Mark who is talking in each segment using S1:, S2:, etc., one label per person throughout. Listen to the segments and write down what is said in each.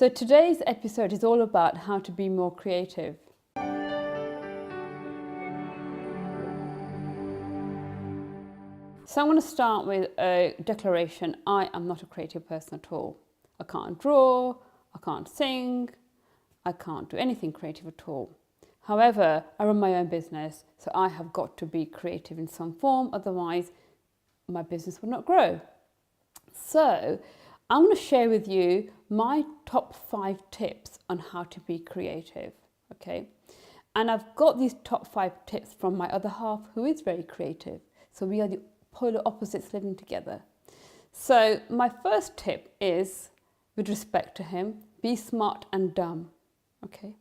S1: So today's episode is all about how to be more creative. So I'm going to start with a declaration. I am not a creative person at all. I can't draw, I can't sing, I can't do anything creative at all. However, I run my own business, so I have got to be creative in some form, otherwise my business will not grow. So I'm going to share with you my top 5 tips on how to be creative, okay? And I've got these top 5 tips from my other half who is very creative. So we are the polar opposites living together. So my first tip is, with respect to him, be smart and dumb, okay?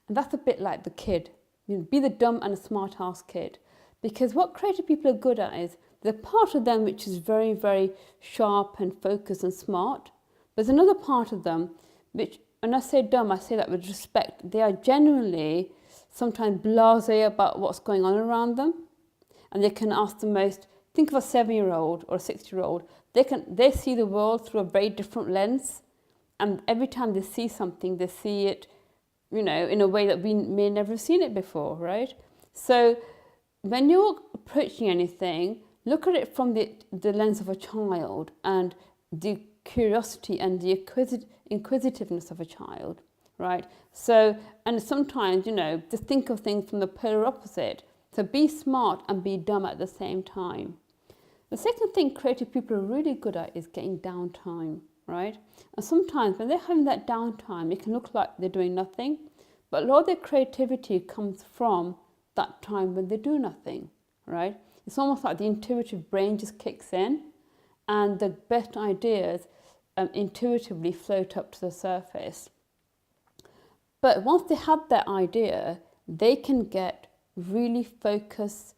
S1: And that's a bit like the kid. You know, be the dumb and a smart ass kid. Because what creative people are good at is, there's a part of them which is very, very sharp and focused and smart. There's another part of them which, when I say dumb, I say that with respect. They are genuinely sometimes blasé about what's going on around them. And they can ask the most, think of a 7-year-old or a 6-year-old. They see the world through a very different lens. And every time they see something, they see it, you know, in a way that we may never have seen it before, right? So when you're approaching anything, look at it from the lens of a child and the curiosity and the inquisitiveness of a child, right? So, and sometimes, you know, just think of things from the polar opposite. So be smart and be dumb at the same time. The second thing creative people are really good at is getting downtime, right? And sometimes when they're having that downtime, it can look like they're doing nothing, but a lot of their creativity comes from that time when they do nothing, right? It's almost like the intuitive brain just kicks in and the best ideas intuitively float up to the surface. But once they have that idea, they can get really focused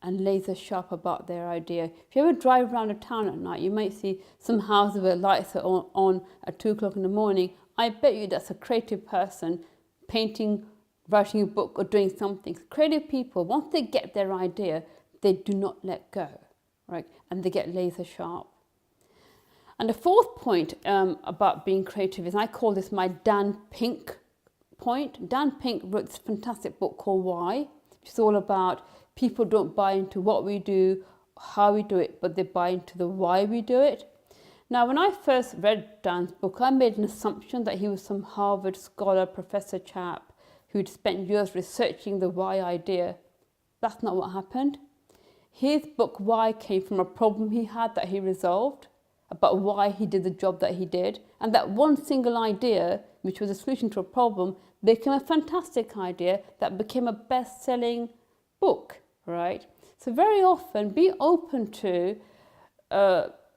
S1: and laser sharp about their idea. If you ever drive around a town at night, you might see some houses where lights are on at 2 o'clock in the morning. I bet you that's a creative person painting, writing a book or doing something. Creative people, once they get their idea, they do not let go, right? And they get laser sharp. And the fourth point about being creative is, I call this my Dan Pink point. Dan Pink wrote this fantastic book called Why, which is all about people don't buy into what we do, how we do it, but they buy into the why we do it. Now, when I first read Dan's book, I made an assumption that he was some Harvard scholar, professor chap who'd spent years researching the why idea. That's not what happened. His book Why came from a problem he had that he resolved, about why he did the job that he did, and that one single idea, which was a solution to a problem, became a fantastic idea that became a best-selling book, right? So very often be open to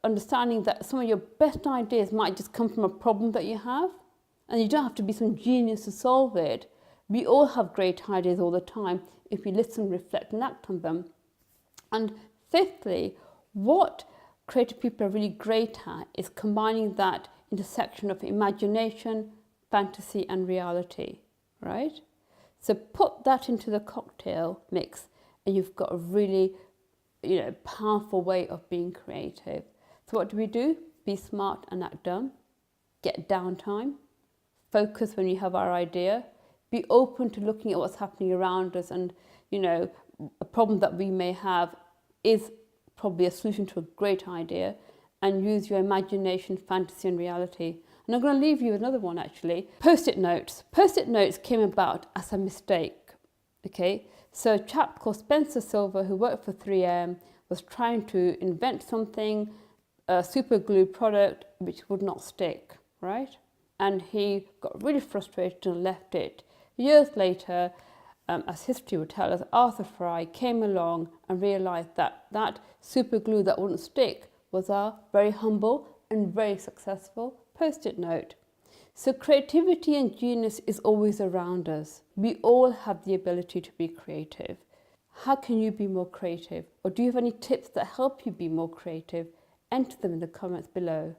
S1: understanding that some of your best ideas might just come from a problem that you have, and you don't have to be some genius to solve it. We all have great ideas all the time if we listen, reflect and act on them. And fifthly, what creative people are really great at is combining that intersection of imagination, fantasy and reality, right? So put that into the cocktail mix and you've got a really, powerful way of being creative. So what do? Be smart and act dumb. Get downtime. Focus when you have our idea. Be open to looking at what's happening around us, and, a problem that we may have is probably a solution to a great idea, and use your imagination, fantasy and reality. And I'm going to leave you with another one actually. Post-it notes. Post-it notes came about as a mistake, okay? So a chap called Spencer Silver, who worked for 3M, was trying to invent something, a super glue product which would not stick, right? And he got really frustrated and left it. Years later, as history would tell us, Arthur Fry came along and realised that that super glue that wouldn't stick was a very humble and very successful post-it note. So creativity and genius is always around us. We all have the ability to be creative. How can you be more creative? Or do you have any tips that help you be more creative? Enter them in the comments below.